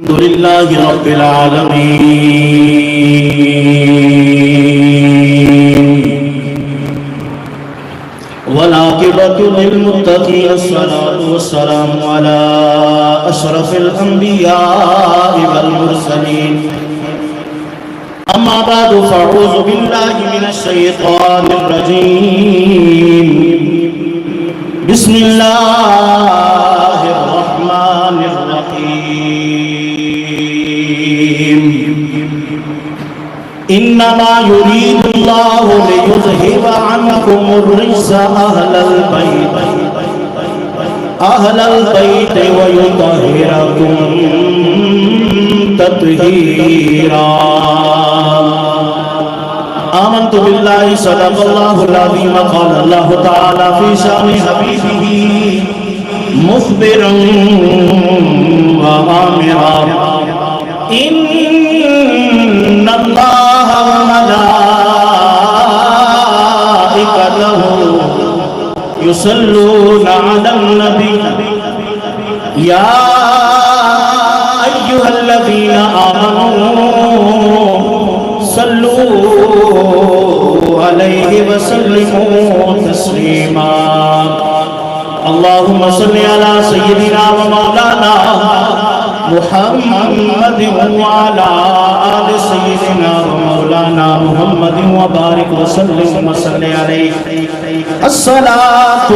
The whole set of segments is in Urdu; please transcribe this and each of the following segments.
الحمد لله رب العالمين والعاقبة للمتقين الصلاة والسلام على أشرف الأنبياء والمرسلين أما بعد فأعوذ بالله من الشيطان الرجيم بسم الله الرحمن الرحيم إنما يريد الله ليذهب عنكم الرجس أهل البيت ويطهركم تطهيرا آمنت بالله صدق الله العظيم قال الله تعالى في شأن حبيبه مخبرا وآمرا إن الله وملائكته يصلون على النبي يا أيها الذين آمنوا صلوا عليه وسلموا تسليما اللهم صل على سيدنا ومولانا محمد وعلى آل سيدنا ومولانا محمد وبارك وسلم وصل عليه الصلاة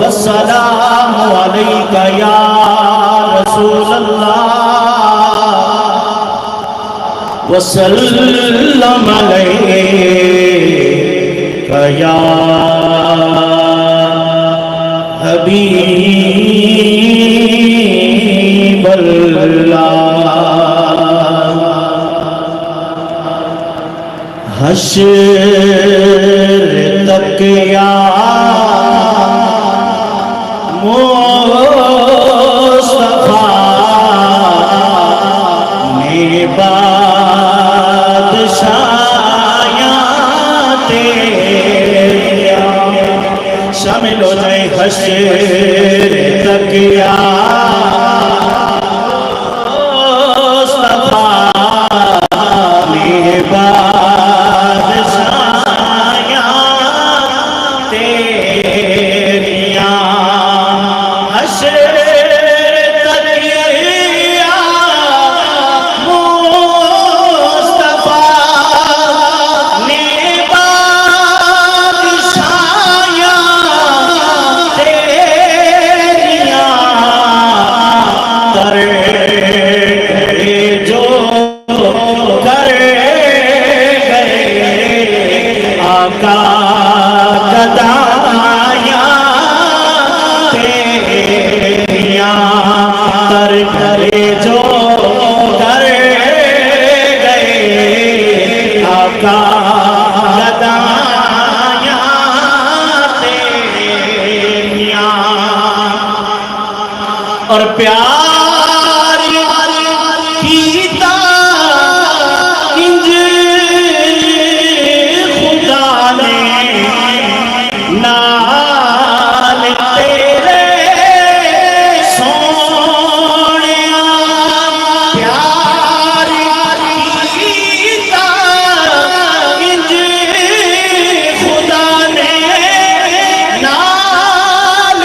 والسلام عليك يا رسول الله وسلم عليك يا حبيب الله حشر تک یا مصطفیٰ میں بادشاہیاں تیرا شامل ہو جائے حشر تک یا مصطفیٰ میں بادشاہیاں تیریاں حشر تک یا مصطفیٰ میں بادشاہیاں اور پیار کیتا انج خدا نے نال تیرے سونیا پیار کیتا انج خدا نے نال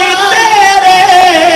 تیرے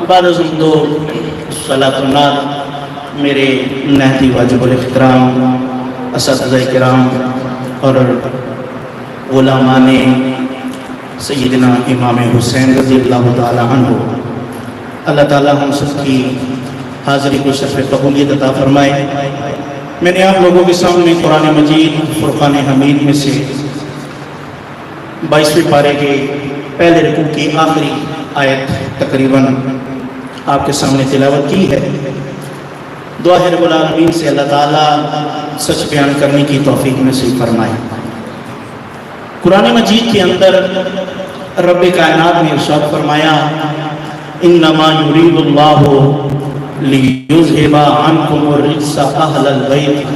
بعد از دو صلاۃ النار میرے نہدی واجب الاحترام اساتذہ کرام اور غلامان سیدنا امام حسین رضی اللہ تعالی عنہ، اللہ تعالی ہم سب کی حاضری کو شرف قبولیت عطا فرمائے۔ میں نے آپ لوگوں کے سامنے قرآن مجید فرقان حمید میں سے 22ویں پارے کے پہلے رکوع کی آخری آیت تقریباً آپ کے سامنے تلاوت کی ہے۔ دعا ہے رب العالمین سے اللہ تعالیٰ سچ بیان کرنے کی توفیق نصیب فرمائے۔ قرآن مجید کے اندر رب کائنات نے ارشاد فرمایا انما یرید اللہ لیذھب عنکم الرجس اہل البیت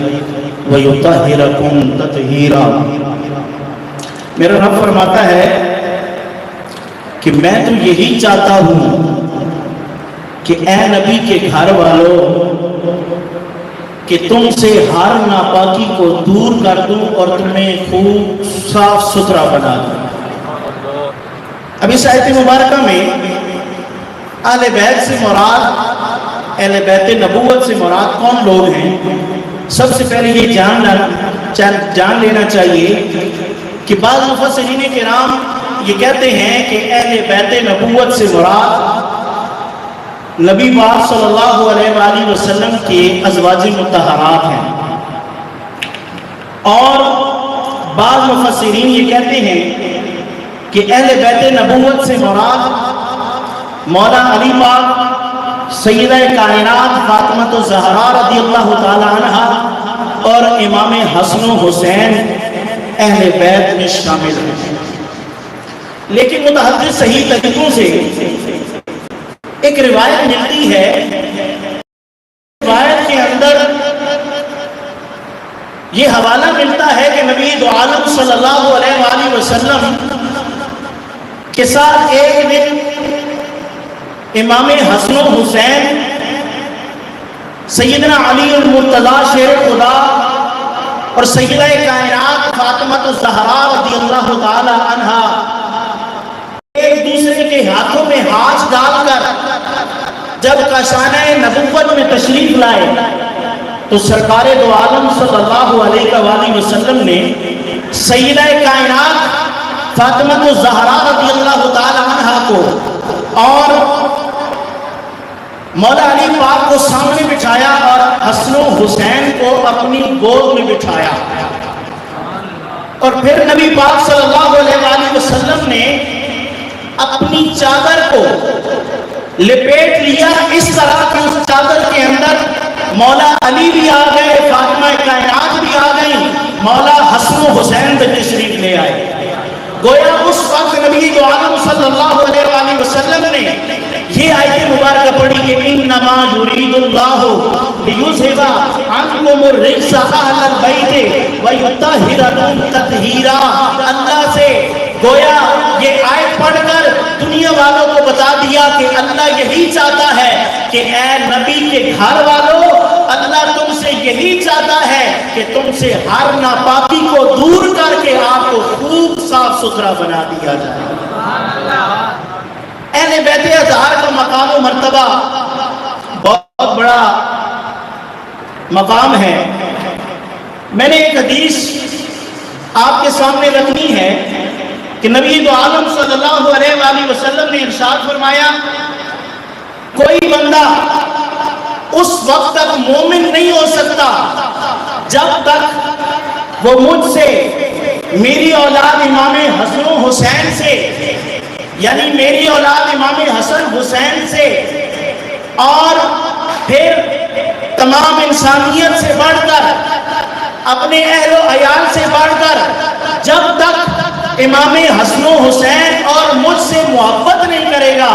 ویطہرکم تطہیرا۔ میرا رب فرماتا ہے کہ میں تو یہی چاہتا ہوں کہ اے نبی کے گھر والوں کہ تم سے ہر ناپاکی کو دور کر دوں اور تمہیں خوب صاف ستھرا بنا دوں۔ اب اس آیت مبارکہ میں اہل بیت سے مراد، اہل بیت نبوت سے مراد کون لوگ ہیں؟ سب سے پہلے یہ جان لینا چاہیے کہ بعض مفسرین کرام یہ کہتے ہیں کہ اہل بیت نبوت سے مراد نبی پاک صلی اللہ علیہ وآلہ وسلم کے ازواج مطہرات ہیں، اور بعض مفسرین یہ کہتے ہیں کہ اہل بیت نبوت سے مراد مولا علی پاک، سیدہ کائنات فاطمہ الزہرا رضی اللہ تعالی عنہ اور امام حسن و حسین اہل بیت میں شامل ہیں۔ لیکن متعدد صحیح طریقوں سے ایک روایت ملتی ہے، روایت کے اندر یہ حوالہ ملتا ہے کہ نبی دو عالم صلی اللہ علیہ وآلہ وسلم کے ساتھ ایک دن امام حسن و حسین، سیدنا علی المرتضی شیر خدا اور سیدہ کائنات فاطمہ الزہرا رضی اللہ تعالی عنہا ایک دوسرے کے ہاتھوں میں ہاتھ ڈال کر جب کاشانہ نبوت میں تشریف لائے تو سرکار دو عالم صلی اللہ علیہ وآلہ وسلم نے سیدہ کائنات فاطمہ الزہرا رضی اللہ تعالی عنہا کو اور مولا علی پاک کو سامنے بٹھایا اور حسن و حسین کو اپنی گود میں بٹھایا، اور پھر نبی پاک صلی اللہ علیہ وآلہ وسلم نے اپنی چادر کو لپیٹ لیا اس طرح کہ اس چادر کے اندر مولا علی بھی آ گئے، فاطمہ کائنات بھی آ گئی، مولا حسن و حسین بھی تشریف لے آئے۔ گویا اس وقت نبی دو عالم صلی اللہ علیہ وآلہ وسلم نے یہ آیت مبارکہ پڑھی کہ انما یرید اللہ لیذھب عنکم الرجس اہل البیت ویطہرکم تطہیرا۔ اللہ سے گویا یہ آیت پڑھ کر دنیا والوں کو بتا دیا کہ اللہ یہی چاہتا ہے کہ اے نبی کے گھر والوں، اللہ تم سے یہی چاہتا ہے کہ تم سے ہر ناپاکی کو دور کر کے آپ کو خوب صاف ستھرا بنا دیا جائے۔ اہل بیت اطہار کا مقام و مرتبہ بہت بڑا مقام ہے۔ میں نے ایک حدیث آپ کے سامنے رکھنی ہے کہ نبی دو عالم صلی اللہ علیہ وآلہ وسلم نے ارشاد فرمایا کوئی بندہ اس وقت تک مومن نہیں ہو سکتا جب تک وہ مجھ سے، میری اولاد امام حسن و حسین سے، یعنی میری اولاد امام حسن حسین سے اور پھر تمام انسانیت سے بڑھ کر، اپنے اہل و عیال سے بڑھ کر، جب تک امام حسن و حسین اور مجھ سے محبت نہیں کرے گا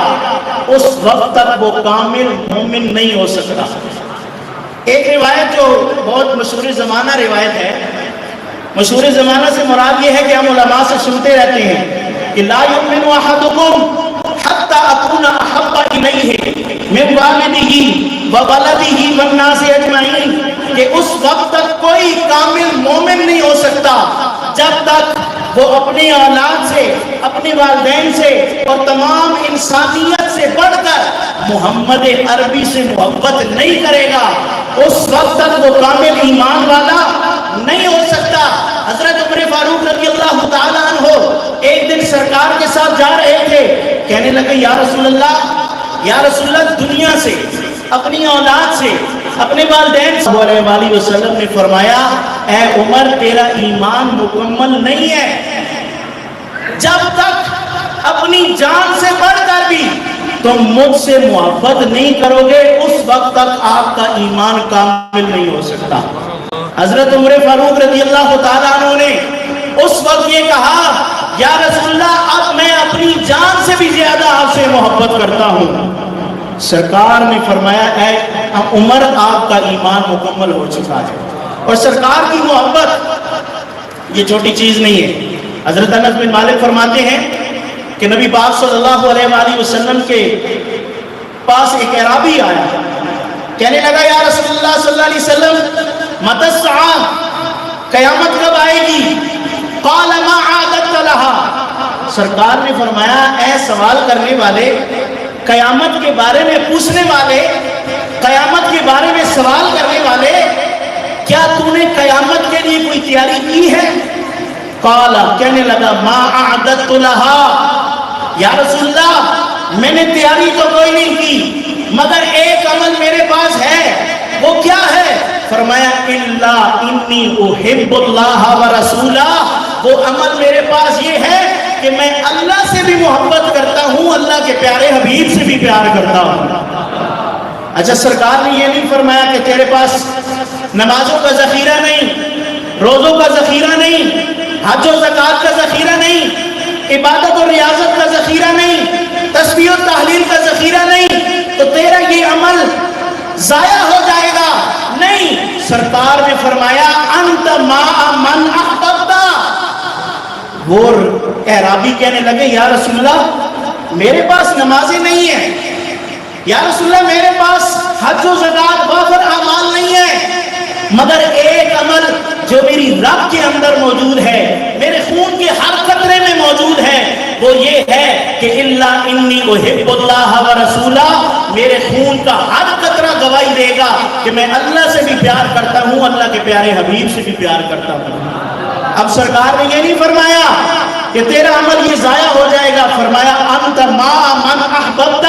اس وقت تک وہ کامل مومن نہیں ہو سکتا۔ ایک روایت جو بہت مشہور زمانہ روایت ہے، مشہور زمانہ سے مراد یہ ہے کہ ہم علماء سے سنتے رہتے ہیں کہ لا یؤمن احدکم حتی اکون احب الیہ من والدہ وولدہ والناس اجمعین، کہ اس وقت تک کوئی کامل مومن نہیں ہو سکتا جب تک وہ اپنی اولاد سے، اپنے والدین سے اور تمام انسانیت سے بڑھ کر محمد عربی سے محبت نہیں کرے گا اس وقت تک وہ کامل ایمان والا نہیں ہو سکتا۔ حضرت عمر فاروق رضی اللہ تعالیٰ عنہ ایک دن سرکار کے ساتھ جا رہے تھے، کہنے لگے یا رسول اللہ دنیا سے، اپنی اولاد سے، اپنے والدین صلی اللہ علیہ وسلم نے فرمایا اے عمر تیرا ایمان مکمل نہیں ہے، جب تک اپنی جان سے بڑھ کر بھی تم مجھ سے محبت نہیں کرو گے اس وقت تک آپ کا ایمان کامل نہیں ہو سکتا۔ حضرت عمر فاروق رضی اللہ تعالیٰ عنہ نے اس وقت یہ کہا یا رسول اللہ اب میں اپنی جان سے بھی زیادہ آپ سے محبت کرتا ہوں۔ سرکار نے فرمایا اے عمر آپ کا ایمان مکمل ہو چکا ہے۔ اور سرکار کی محبت یہ چھوٹی چیز نہیں ہے۔ حضرت انس بن مالک فرماتے ہیں کہ نبی پاک صلی اللہ علیہ وآلہ وسلم کے پاس ایک اعرابی آیا، کہنے لگا یا رسول اللہ صلی اللہ علیہ وسلم متی الساعہ، قیامت کب آئے گی؟ قال ما عادت لها، سرکار نے فرمایا اے سوال کرنے والے، قیامت کے بارے میں پوچھنے والے، قیامت کے بارے میں سوال کرنے والے، کیا تو نے قیامت کے لیے کوئی تیاری کی ہے؟ قال، کہنے لگا ما اعددت لها، یا رسول اللہ میں نے تیاری تو کوئی نہیں کی مگر ایک عمل میرے پاس ہے، وہ کیا ہے؟ فرمایا الا انی احب اللہ ورسولہ، وہ عمل میرے پاس یہ ہے کہ میں اللہ سے بھی محبت کرتا ہوں، اللہ کے پیارے حبیب سے بھی پیار کرتا ہوں۔ اچھا سرکار نے یہ نہیں فرمایا کہ تیرے پاس نمازوں کا ذخیرہ نہیں، روزوں کا ذخیرہ نہیں، حج و زکوٰۃ کا ذخیرہ نہیں، عبادت و ریاضت کا ذخیرہ نہیں، تسبیح و تحلیل کا ذخیرہ نہیں، تو تیرا یہ عمل ضائع ہو جائے گا۔ نہیں، سرکار نے فرمایا انت مع من احببت۔ وہ اعرابی کہنے لگے یا رسول اللہ میرے پاس نمازیں نہیں ہیں، یا رسول اللہ میرے پاس حج و زکوٰۃ وافر اعمال نہیں ہے، مگر ایک عمل جو میری رب کے اندر موجود ہے، میرے خون کے ہر قطرے میں موجود ہے، وہ یہ ہے کہ الا انی احب اللہ ورسولہ، میرے خون کا ہر قطرہ گواہی دے گا کہ میں اللہ سے بھی پیار کرتا ہوں، اللہ کے پیارے حبیب سے بھی پیار کرتا ہوں۔ اب سرکار نے یہ نہیں فرمایا کہ تیرا عمل یہ ضائع ہو جائے گا، فرمایا انت مع من احببت،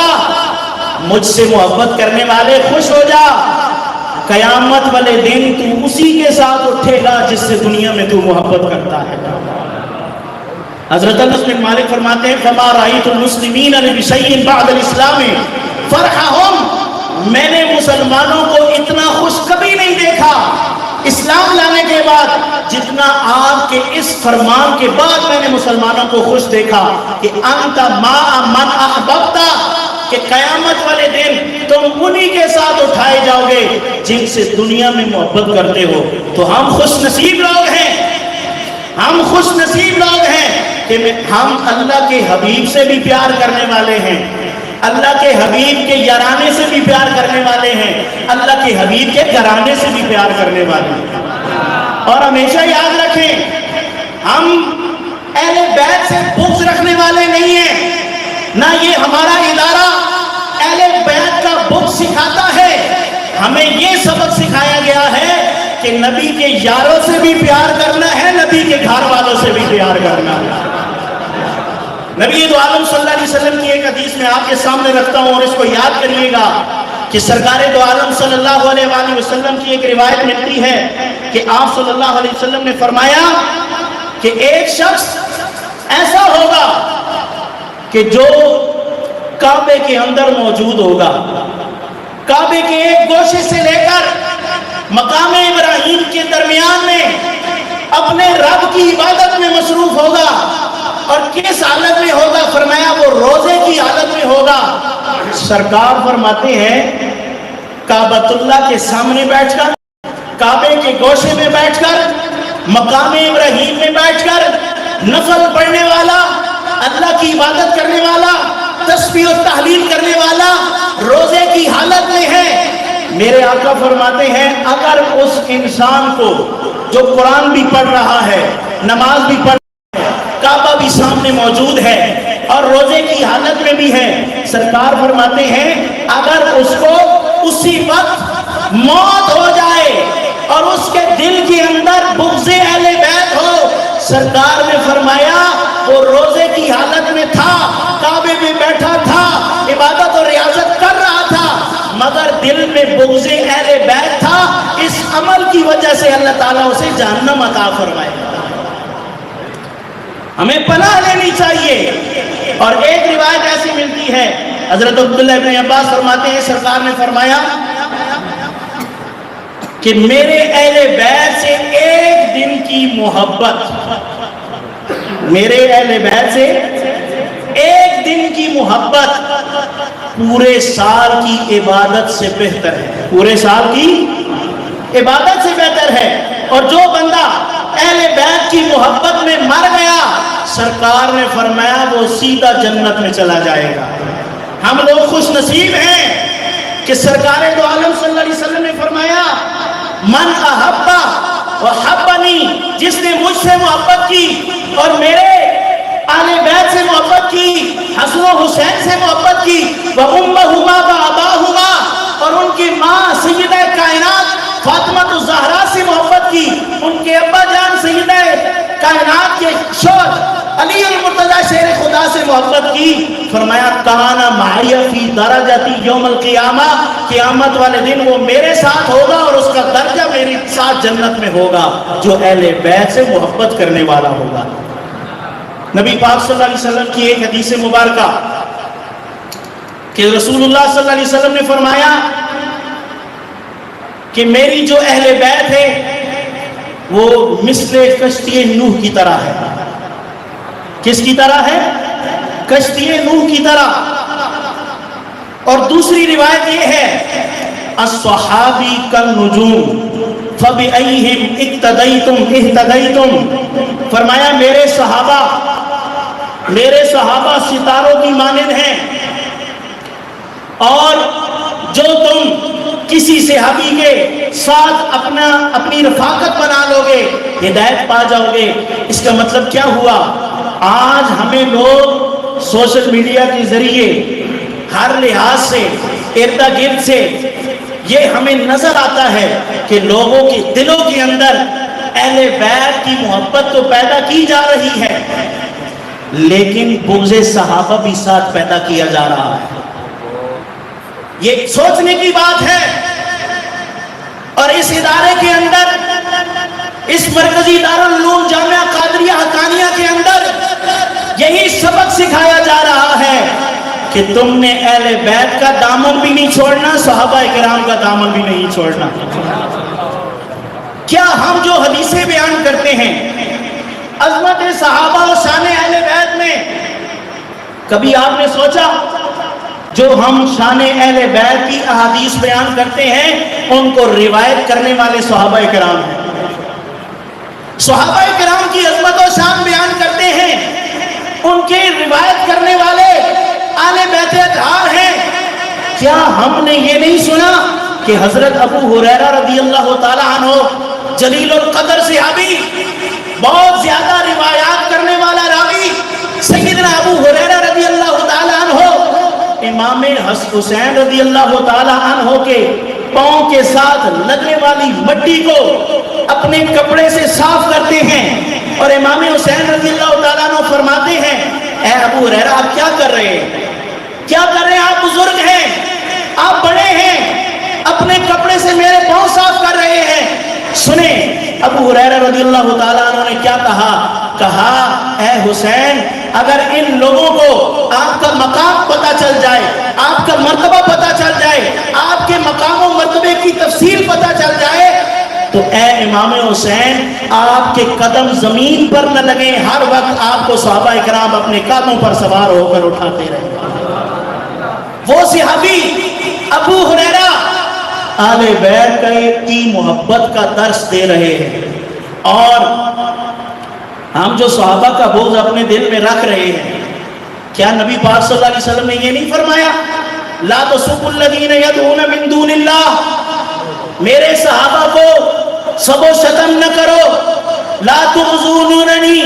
مجھ سے محبت کرنے والے خوش ہو جا، قیامت والے دن تو اسی کے ساتھ اٹھے گا جس سے دنیا میں تو محبت کرتا ہے۔ حضرت انس بن مالک فرماتے ہیں فما رأیت المسلمین بشیء بعد الاسلام فرحهم، میں نے مسلمانوں کو اتنا خوش کبھی نہیں دیکھا اسلام لانے کے بعد جتنا آپ کے اس فرمان کے بعد میں نے مسلمانوں کو خوش دیکھا کہ انت مع من احببت، کہ قیامت والے دن تم انہی کے ساتھ اٹھائے جاؤ گے جن سے دنیا میں محبت کرتے ہو۔ تو ہم خوش نصیب لوگ ہیں، ہم خوش نصیب لوگ ہیں کہ ہم اللہ کے حبیب سے بھی پیار کرنے والے ہیں، اللہ کے حبیب کے یارانے سے بھی پیار کرنے والے ہیں، اللہ کے حبیب کے گھرانے سے بھی پیار کرنے والے ہیں۔ اور ہمیشہ یاد رکھیں ہم اہل بیت سے بغض رکھنے والے نہیں ہیں، نہ یہ ہمارا ادارہ اہل بیت کا بغض سکھاتا ہے، ہمیں یہ سبق سکھایا گیا ہے کہ نبی کے یاروں سے بھی پیار کرنا ہے، نبی کے گھر والوں سے بھی پیار کرنا ہے۔ نبی دو عالم صلی اللہ علیہ وسلم کی ایک حدیث میں آپ کے سامنے رکھتا ہوں اور اس کو یاد کریے گا کہ سرکار دو عالم صلی اللہ علیہ وآلہ وسلم کی ایک روایت ملتی ہے کہ آپ صلی اللہ علیہ وسلم نے فرمایا کہ ایک شخص ایسا ہوگا کہ جو کعبے کے اندر موجود ہوگا، کعبے کے ایک گوشے سے لے کر مقام ابراہیم کے درمیان میں اپنے رب کی عبادت میں مصروف ہوگا، اور کس حالت میں ہوگا؟ فرمایا وہ روزے کی حالت میں ہوگا۔ سرکار فرماتے ہیں کعبۃ اللہ کے سامنے بیٹھ کر، کعبے کے گوشے میں بیٹھ کر، مقام ابراہیم میں بیٹھ کر نفل پڑھنے والا، اللہ کی عبادت کرنے والا، تسبیح و تحلیل کرنے والا روزے کی حالت میں ہے۔ میرے آقا فرماتے ہیں اگر اس انسان کو جو قرآن بھی پڑھ رہا ہے، نماز بھی پڑھ رہا ہے، کعبہ بھی سامنے موجود ہے، اور روزے کی حالت میں بھی ہے. سرکار فرماتے ہیں اگر اس کو اسی وقت موت ہو جائے اور اس کے دل کے اندر بغض اہل بیت ہو، سرکار نے فرمایا وہ روزے کی حالت میں تھا، کعبے میں بیٹھا تھا، عبادت اور ریاضت کر رہا تھا، مگر دل میں بغض اہل بیت تھا، اس عمل کی وجہ سے اللہ تعالیٰ اسے جہنم عطا فرمائے. ہمیں پناہ لینی چاہیے. اور ایک روایت ایسی ملتی ہے، حضرت عبداللہ ابن عباس فرماتے ہیں سرکار نے فرمایا کہ میرے اہل بیت سے ایک دن کی محبت، میرے اہل بیت سے ایک دن کی محبت پورے سال کی عبادت سے بہتر ہے، پورے سال کی عبادت سے بہتر ہے. اور جو بندہ اہل بیت کی محبت میں مر گیا، سرکار نے فرمایا وہ سیدھا جنت میں چلا جائے گا. ہم لوگ خوش نصیب ہیں کہ سرکار دو عالم صلی اللہ علیہ وسلم نے فرمایا من احبا وحبنی، جس نے مجھ سے محبت کی اور میرے اہل بیت سے محبت کی، حسن و حسین سے محبت کی، وَأُمَّهُمَا وَأَبَاهُمَا، اور ان کی ماں سیدہ کائنات فاطمہ الزہرا سے محبت کی، ان کے ابا جان سیدہ کائنات کے شوہر علی المرتضی شیر خدا سے محبت کی. فرمایا کانا معی فی درجتی یوم القیامہ، قیامت والے دن وہ میرے ساتھ ہوگا اور اس کا درجہ میرے ساتھ جنت میں ہوگا جو اہل بیت سے محبت کرنے والا ہوگا. نبی پاک صلی اللہ علیہ وسلم کی ایک حدیث مبارکہ کہ رسول اللہ صلی اللہ علیہ وسلم نے فرمایا کہ میری جو اہل بیت ہے وہ مثل کشتی نوح کی طرح ہے. کس کی طرح ہے؟ کشتی نوح کی طرح. اور دوسری روایت یہ ہے الصحابی کالنجوم فبأیہم اقتدیتم اہتدیتم، فرمایا میرے صحابہ ستاروں کی مانند ہیں، اور جو تم کسی صحابی کے ساتھ اپنی رفاقت بنا لو گے ہدایت پا جاؤ گے. اس کا مطلب کیا ہوا؟ آج ہمیں لوگ سوشل میڈیا کے ذریعے ہر لحاظ سے ارد گرد سے یہ ہمیں نظر آتا ہے کہ لوگوں کے دلوں کے اندر اہل بیت کی محبت تو پیدا کی جا رہی ہے، لیکن بغض صحابہ بھی ساتھ پیدا کیا جا رہا ہے. یہ سوچنے کی بات ہے. اور اس ادارے کے اندر، اس مرکزی دارالعلوم جامعہ قادریہ حقانیہ کے اندر یہی سبق سکھایا جا رہا ہے کہ تم نے اہل بیت کا دامن بھی نہیں چھوڑنا، صحابہ کرام کا دامن بھی نہیں چھوڑنا. کیا ہم جو حدیثیں بیان کرتے ہیں عظمت صحابہ و شان اہل بیت میں، کبھی آپ نے سوچا جو ہم شان اہل بیت کی احادیث بیان کرتے ہیں ان کو روایت کرنے والے صحابہ کرام ہیں؟ صحابہ کرام کی عظمت و شان بیان کرتے ہیں، ان کی روایت کرنے والے اہل بیت اطہار ہیں. کیا ہم نے یہ نہیں سنا کہ حضرت ابو ہریرہ رضی اللہ تعالی عنہ جلیل القدر صحابی، بہت زیادہ روایات کرنے والا راوی، سیدنا ابو ہریرہ رضی اللہ تعالی عنہ امام حسین رضی اللہ تعالی عنہ کے پاؤں کے ساتھ لگنے والی مٹی کو اپنے کپڑے سے صاف کرتے ہیں، اور امام حسین رضی اللہ تعالیٰ عنہ فرماتے ہیں اے ابو ہریرہ آپ کیا کر رہے ہیں؟ کیا کر رہے ہیں؟ آپ بزرگ ہیں، آپ بڑے ہیں، اپنے کپڑے سے میرے پاؤں صاف کر رہے ہیں. سنیں ابو ہریرہ رضی اللہ تعالیٰ عنہ نے کیا کہا اے حسین اگر ان لوگوں کو آپ کا مقام پتہ چل جائے، آپ کا مرتبہ پتہ چل جائے، آپ کے مقام و مرتبے کی تفصیل پتہ چل جائے تو اے امام حسین آپ کے قدم زمین پر نہ لگیں، ہر وقت آپ کو صحابہ کرام اپنے قدموں پر سوار ہو کر اٹھاتے رہے. وہ صحابی ابو ہریرہ اہل بیت کی محبت کا درس دے رہے ہیں، اور ہم جو صحابہ کا بغض اپنے دل میں رکھ رہے ہیں، کیا نبی پاک صلی اللہ علیہ وسلم نے یہ نہیں فرمایا لا تسبوا الذین یدعون من دون اللہ، میرے صحابہ کو سب و شتم نہ کرو، لا تؤذوننی،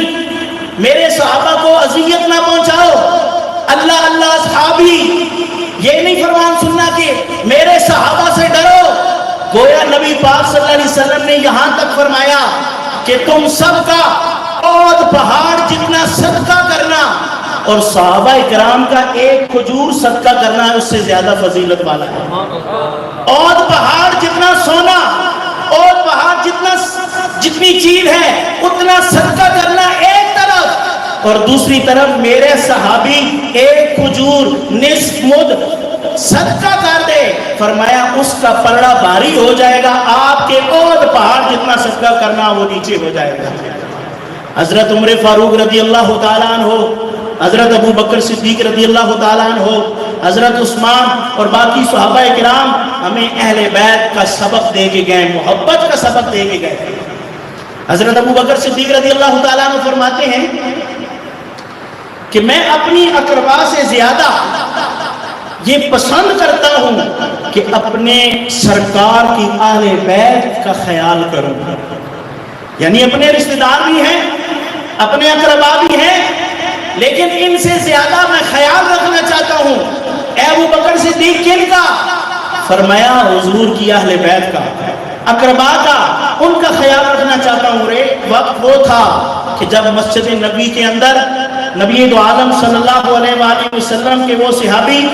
میرے صحابہ کو اذیت نہ پہنچاؤ، اللہ اللہ اصحابی، یہ نہیں فرمان سننا کہ میرے صحابہ سے ڈرو. گویا نبی پاک صلی اللہ علیہ وسلم نے یہاں تک فرمایا کہ تم سب کا احد پہاڑ جتنا صدقہ کرنا اور صحابہ کرام کا ایک کھجور صدقہ کرنا اس سے زیادہ فضیلت والا ہے. احد پہاڑ جتنا سونا، احد پہاڑ جتنی چیز ہے اتنا صدقہ کرنا ایک طرف، اور دوسری طرف میرے صحابی ایک کھجور نصف مد صدقہ کر دے، فرمایا اس کا پلڑا بھاری ہو جائے گا، آپ کے احد پہاڑ جتنا صدقہ کرنا وہ نیچے ہو جائے گا. حضرت عمر فاروق رضی اللہ تعالیٰ عنہ، حضرت ابو بکر صدیق رضی اللہ تعالیٰ عنہ، حضرت عثمان اور باقی صحابہ کرام ہمیں اہل بیت کا سبق دے کے گئے، محبت کا سبق دے کے گئے. حضرت ابو بکر صدیق رضی اللہ تعالیٰ عنہ فرماتے ہیں کہ میں اپنی اقربا سے زیادہ یہ پسند کرتا ہوں کہ اپنے سرکار کی اہل بیت کا خیال کروں. یعنی اپنے رشتہ دار بھی ہیں، اپنے اقربا بھی ہیں، لیکن ان سے زیادہ میں خیال رکھنا چاہتا ہوں. اے ابو بکر صدیق کن کا؟ فرمایا حضور کی اہل بیت کا، اقربا کا، ان کا خیال رکھنا چاہتا ہوں. وقت وہ تھا کہ جب مسجد نبی کے اندر نبی دو عالم صلی اللہ علیہ وآلہ وسلم کے وہ صحابی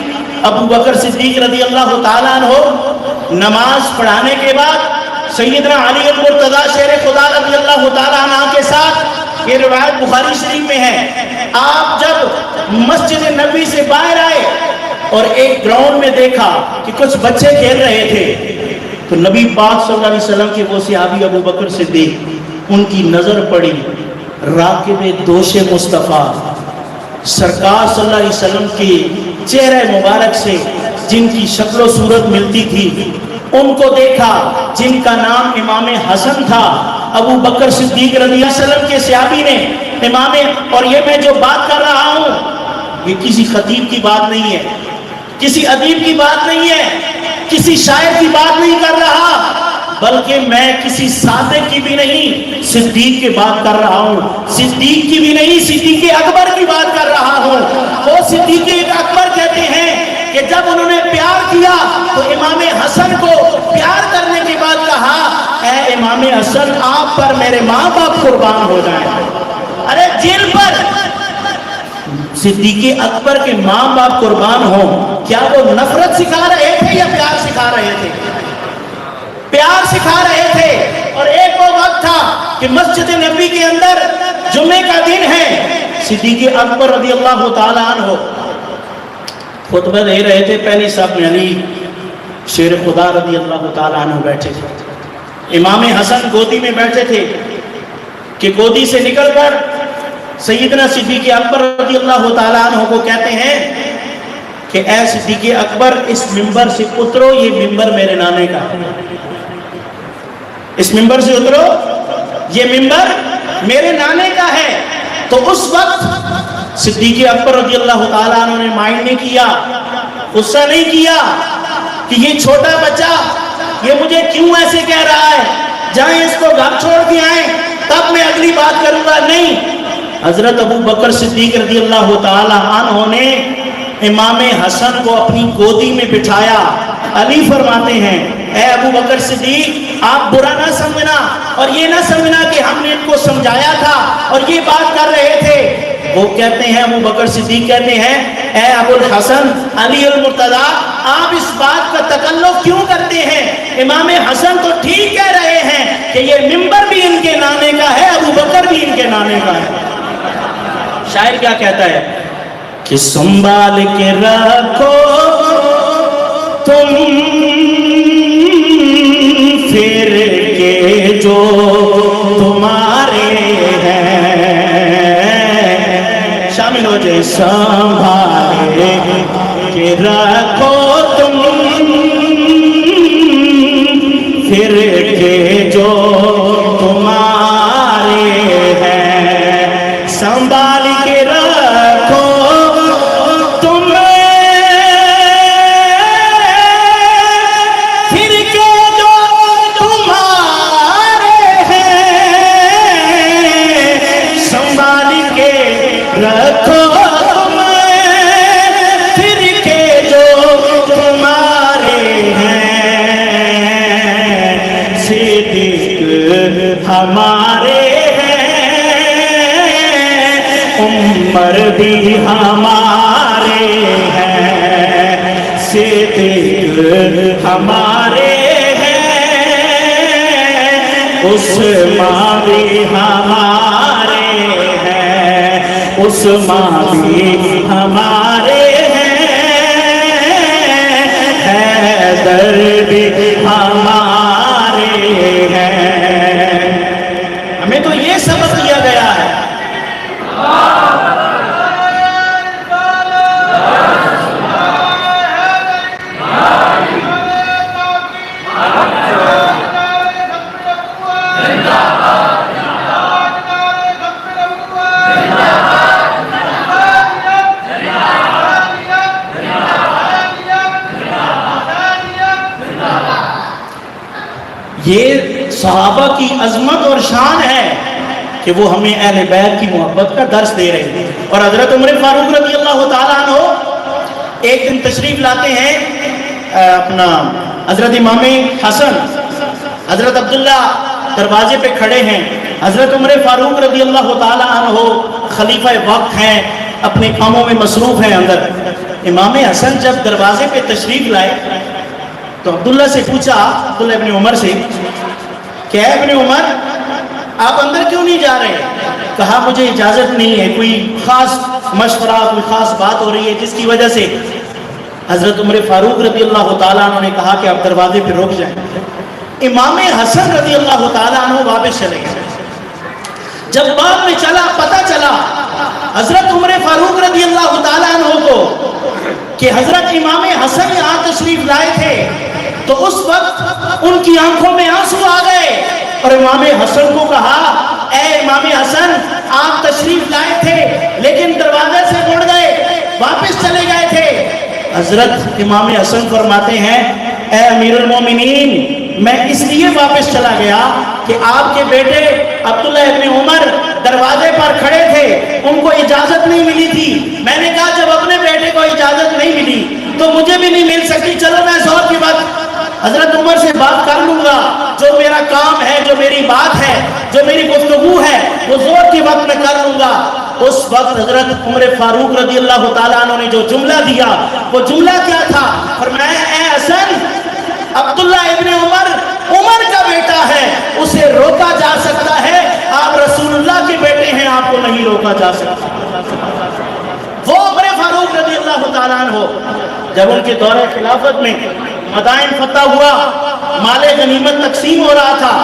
ابو بکر صدیق رضی اللہ تعالیٰ عنہ نماز پڑھانے کے بعد سیدنا علی المرتضیٰ شیر خدا رضی اللہ تعالیٰ عنہ کے ساتھ، یہ روایت بخاری شریف میں ہے، آپ جب مسجد نبی سے باہر آئے اور ایک گراؤنڈ میں دیکھا کہ کچھ بچے کھیل رہے تھے، تو نبی پاک صلی اللہ علیہ وسلم کے وہ صحابی ابو بکر صدیق، ان کی نظر پڑی راکب دوش مصطفیٰ سرکار صلی اللہ علیہ وسلم کی چہرہ مبارک سے جن کی شکل و صورت ملتی تھی، ان کو دیکھا جن کا نام امام حسن تھا. ابو بکر صدیق رضی اللہ علیہ وسلم کے صحابی نے امام، اور یہ میں جو بات کر رہا ہوں یہ کسی خطیب کی بات نہیں ہے، کسی ادیب کی بات نہیں ہے، کسی شاعر کی بات نہیں کر رہا، بلکہ میں کسی صادق کی بھی نہیں، صدیق کی بات کر رہا ہوں. صدیق کی بھی نہیں، صدیق اکبر کی بات کر رہا ہوں. وہ صدیق اکبر کہتے ہیں کہ جب انہوں نے پیار کیا تو امام حسن کو پیار کرنے کے بعد کہا، اے امام حسن آپ پر میرے ماں باپ قربان ہو جائیں. ارے جن پر صدیق اکبر کے ماں باپ قربان ہوں، کیا وہ نفرت سکھا رہے تھے یا پیار سکھا رہے تھے؟ پیار سکھا رہے تھے. اور ایک وہ وقت تھا کہ مسجد نبی کے اندر جمعے کا دن ہے، صدیق اکبر رضی اللہ تعالیٰ عنہ خطبہ دے رہے تھے، پہلی صف میں علی شیر خدا رضی اللہ تعالیٰ عنہ بیٹھے تھے، امام حسن گودی میں بیٹھے تھے کہ گودی سے نکل کر سیدنا صدیق اکبر رضی اللہ تعالیٰ عنہ کو کہتے ہیں کہ اے صدیق اکبر اس ممبر سے اترو، یہ ممبر میرے نانے کا ہے، اس ممبر سے اترو، یہ ممبر میرے نانے کا ہے. تو اس وقت صدیق اکبر رضی اللہ تعالیٰ عنہ نے مائنڈ نہیں کیا، غصہ نہیں کیا کہ یہ چھوٹا بچہ یہ مجھے کیوں ایسے کہہ رہا ہے، جائیں اس کو گھر چھوڑ کے آئیں تب میں اگلی بات کروں گا. نہیں، حضرت ابو بکر صدیق رضی اللہ تعالیٰ عنہ نے امام حسن کو اپنی گودی میں بٹھایا. علی فرماتے ہیں اے ابو بکر صدیق آپ برا نہ سمجھنا، اور یہ نہ سمجھنا کہ ہم نے ان کو سمجھایا تھا اور یہ بات کر رہے تھے. وہ کہتے ہیں، ابو بکر صدیق کہتے ہیں اے ابو الحسن علی المرتضیٰ آپ اس بات کا تکلف کیوں کرتے ہیں؟ امام حسن تو ٹھیک کہہ رہے ہیں کہ یہ ممبر بھی ان کے نانے کا ہے، ابو بکر بھی ان کے نانے کا ہے. شاعر کیا کہتا ہے کہ سنبھال کے رکھو تم پھر کے جو تمہارے ہیں، شامل ہو جائے. سنبھال کے رکھو تم پھر کے جو تمہارے ہیں، سنبھال کے رکھو تم پھر کے جو تمہارے ہیں، سنبھال کے رکھو تم عمر بھی ہمارے ہیں، صدیق ہمارے ہیں، عثمان بھی ہمارے ہیں، عثمان بھی ہمارے ہیں، حیدر بھی ہمارے ہیں۔ ہمیں تو یہ سبق دیا گیا ہے۔ یہ صحابہ کی عظمت اور شان ہے کہ وہ ہمیں اہل بیت کی محبت کا درس دے رہے ہیں۔ اور حضرت عمر فاروق رضی اللہ تعالیٰ عنہ ایک دن تشریف لاتے ہیں، اپنا حضرت امام حسن، حضرت عبداللہ دروازے پہ کھڑے ہیں، حضرت عمر فاروق رضی اللہ تعالیٰ عنہ خلیفہ وقت ہیں، اپنے کاموں میں مصروف ہیں اندر۔ امام حسن جب دروازے پہ تشریف لائے تو عبداللہ سے پوچھا، عبداللہ ابن عمر سے، کہ اے ابن عمر آپ اندر کیوں نہیں جا رہے؟ کہا مجھے اجازت نہیں ہے، کوئی خاص مشورہ، کوئی خاص بات ہو رہی ہے جس کی وجہ سے۔ حضرت عمر فاروق رضی اللہ تعالیٰ عنہ نے کہا کہ آپ دروازے پہ رک جائیں۔ امام حسن رضی اللہ تعالیٰ عنہ واپس چلے گئے۔ جب بعد میں پتہ چلا حضرت عمر فاروق رضی اللہ تعالیٰ عنہ کو کہ حضرت امام حسن یہاں تشریف لائے تھے، تو اس وقت ان کی آنکھوں میں آنسو آ گئے اور امام حسن کو کہا، اے امام حسن آپ تشریف لائے تھے لیکن دروازے سے مڑ گئے، واپس چلے گئے تھے۔ حضرت امام حسن فرماتے ہیں، اے امیر المومنین میں اس لیے واپس چلا گیا کہ آپ کے بیٹے عبداللہ ابن عمر دروازے پر کھڑے تھے، ان کو اجازت نہیں ملی تھی۔ میں نے کہا جب اپنے بیٹے کو اجازت نہیں ملی تو مجھے بھی نہیں مل سکتی، چلو میں زور کی بات حضرت عمر سے بات کر لوں گا، جو میرا کام ہے، جو میری بات ہے، جو میری گفتگو ہے، وہ زور کی وقت میں کر لوں گا۔ اس وقت حضرت عمر فاروق رضی اللہ تعالیٰ عنہ نے جو جملہ دیا، وہ جملہ کیا تھا؟ فرمایا، اے حسن عبداللہ ابن عمر عمر کا بیٹا ہے، اسے روکا جا سکتا ہے، آپ رسول اللہ کے بیٹے ہیں، آپ کو نہیں روکا جا سکتا۔ وہ عمر فاروق رضی اللہ تعالیٰ عنہ جب ان کے دور خلافت میں مدائن فتح ہوا، مال غنیمت تقسیم ہو رہا تھا،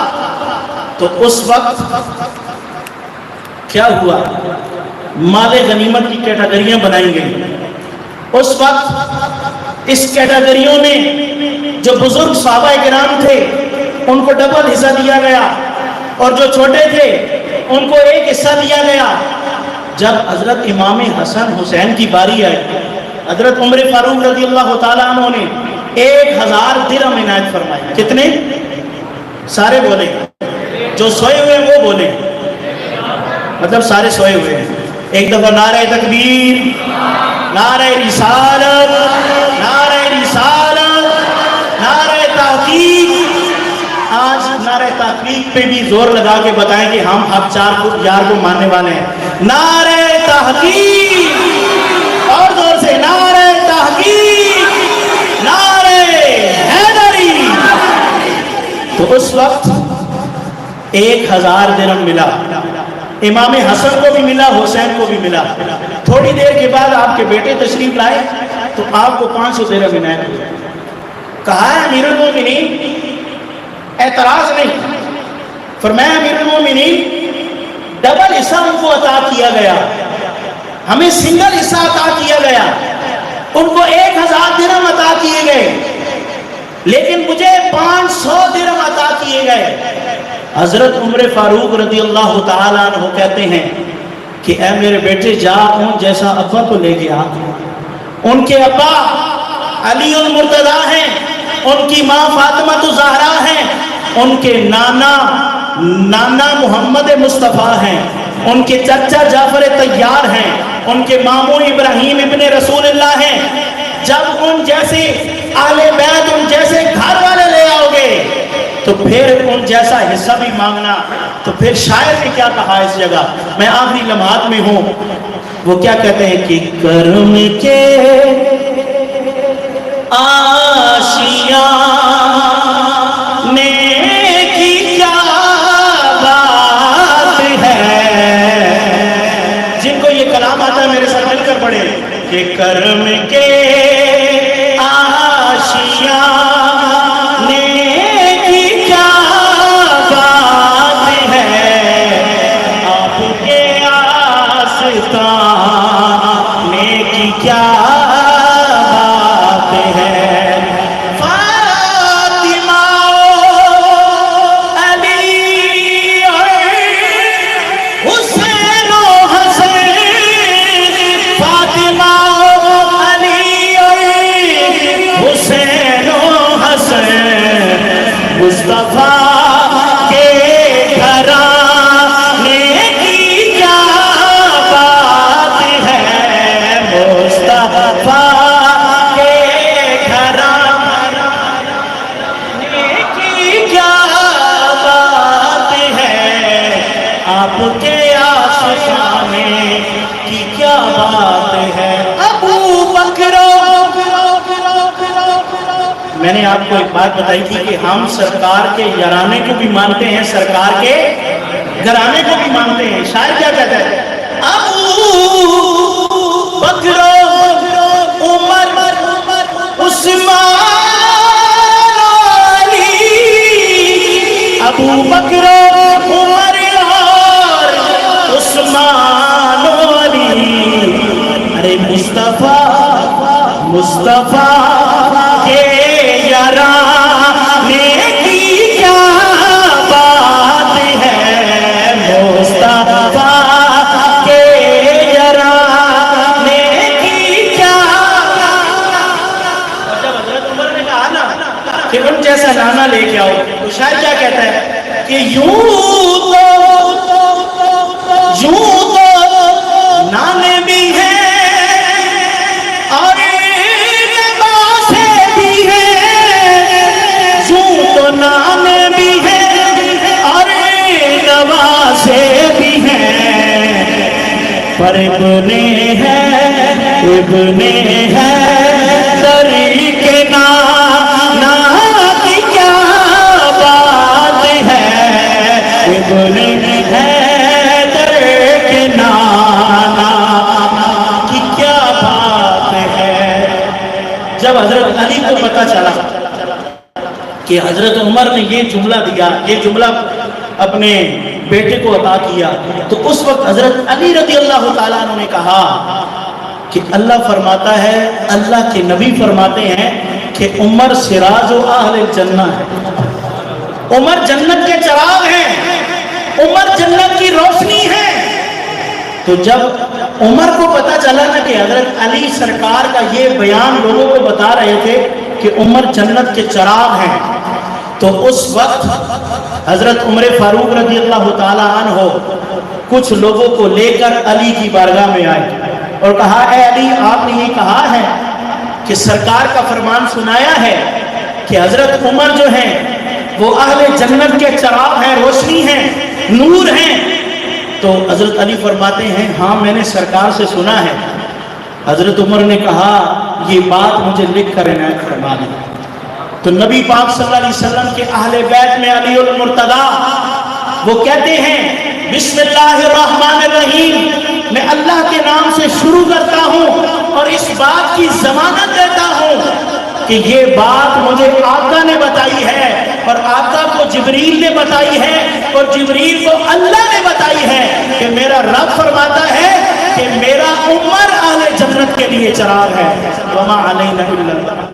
تو اس وقت کیا ہوا؟ مال غنیمت کی کیٹیگریاں بنائی گئی۔ اس وقت اس کیٹیگریوں میں جو بزرگ صحابہ کرام تھے ان کو ڈبل حصہ دیا گیا، اور جو چھوٹے تھے ان کو ایک حصہ دیا گیا۔ جب حضرت امام حسن حسین کی باری آئی، حضرت عمر فاروق رضی اللہ تعالیٰ عنہ نے 1000 درہم عنایت فرمائے۔ کتنے؟ سارے بولے، جو سوئے ہوئے ہیں وہ بولے، مطلب سارے سوئے ہوئے ہیں۔ ایک دفعہ نعرہ تکبیر، نعرہ رسالت، نعرہ رسالت، نعرہ تحقیق۔ آج نعرہ تحقیق پہ بھی زور لگا کے بتائیں کہ ہم اب 4 یار کو ماننے والے ہیں۔ نعرہ تحقیق، اور زور سے نعرہ تحقیق، نعرہ حیدری۔ تو اس وقت 1000 درہم ملا، امام حسن کو بھی ملا، حسین کو بھی ملا۔ تھوڑی دیر کے بعد آپ کے بیٹے تشریف لائے تو آپ کو 500 درہم عنایت ہوئے۔ کہا ہے امیر المومنین، اعتراض نہیں، فرمایا امیر المومنین ڈبل حصہ ان کو عطا کیا گیا، ہمیں سنگل حصہ عطا کیا گیا، ان کو 1000 درہم عطا کیے گئے، لیکن مجھے 500 درہم عطا کیے گئے۔ حضرت عمر فاروق رضی اللہ تعالیٰ عنہ کہتے ہیں کہ اے میرے بیٹے جا ان جیسا ابا کو لے کے آ۔ ان کے ابا علی المرتضیٰ ہیں، ان کی ماں فاطمہ الزہرا ہیں، ان کے نانا محمد مصطفیٰ ہیں، ان کے چچا جعفر طیار ہیں، ان کے ماموں ابراہیم ابن رسول اللہ ہیں۔ جب ان جیسے اہل بیت، ان جیسے گھر والے لے آؤ گے تو پھر ان جیسا حصہ بھی مانگنا. تو پھر شاعر نے کیا کہا اس جگہ, میں آخری لمحات میں ہوں, وہ کیا کہتے ہیں کہ کرم کے آشیاں نیکی کیا بات ہے. جن کو یہ کلام آتا ہے میرے ساتھ مل کر پڑھے کہ کرم کے آشیاں نیکی کیا بات ہے, آپ کے آستان نیکی کیا مصطفیٰ کے گھرانے کی کیا بات ہے, مصطفیٰ کے گھرانے کی کیا بات ہے, آپ کے آشیانے کی کیا بات ہے. ابو بکر, میں نے آپ کو ایک بات بتائی تھی کہ ہم سرکار کے یارانے کو بھی مانتے ہیں, سرکار کے گھرانے کو بھی مانتے ہیں. شاعر کیا کہتا ہے, ابو بکر عمر عثمان علی, ابو بکر عمر اور عثمان علی, ارے مصطفیٰ کے یارانے کی کیا بات ہے, مصطفیٰ کے یارانے کی کیا. اور جب حضرت عمر نے کہا نا کہ ان جیسا نانا لے کے آؤ, تو شاید کیا کہتا ہے کہ یوں تو نانے بھی ہیں اور لباسے بھی ہیں, یوں تو نانے بھی ہیں اور لباسے بھی ہیں, پر ابن ہے در کے نانا کی کیا بات ہے, ابن ہے در کے نانا کی کیا بات ہے. جب حضرت علی کو پتا چلا کہ حضرت عمر نے یہ جملہ دیا, یہ جملہ اپنے بیٹے کو عطا کیا, تو اس وقت حضرت علی رضی اللہ تعالیٰ عنہ نے کہا کہ اللہ فرماتا ہے, اللہ کے نبی فرماتے ہیں کہ عمر سراج و اہل جنہ ہے, عمر جنت کے چراغ ہیں, عمر جنت کی روشنی ہے. تو جب عمر کو پتا چلا نا کہ حضرت علی سرکار کا یہ بیان لوگوں کو بتا رہے تھے کہ عمر جنت کے چراغ ہیں, تو اس وقت حضرت عمر فاروق رضی اللہ تعالیٰ عنہ کچھ لوگوں کو لے کر علی کی بارگاہ میں آئے اور کہا, اے علی, آپ نے یہ کہا ہے کہ سرکار کا فرمان سنایا ہے کہ حضرت عمر جو ہیں وہ اہل جنت کے چراغ ہیں, روشنی ہیں, نور ہیں. تو حضرت علی فرماتے ہیں, ہاں میں نے سرکار سے سنا ہے. حضرت عمر نے کہا, یہ بات مجھے لکھ کر عنایت فرما دیں. تو نبی پاک صلی اللہ علیہ وسلم کے اہل بیت میں علی المرتضیٰ وہ کہتے ہیں, بسم اللہ الرحمن الرحیم, میں اللہ کے نام سے شروع کرتا ہوں اور اس بات کی ضمانت دیتا ہوں کہ یہ بات مجھے آقا نے بتائی ہے اور آقا کو جبریل نے بتائی ہے اور جبریل کو اللہ نے بتائی ہے کہ میرا رب فرماتا ہے کہ میرا عمر اہل جنت کے لیے چراغ ہے. وما علینا الا البلاغ.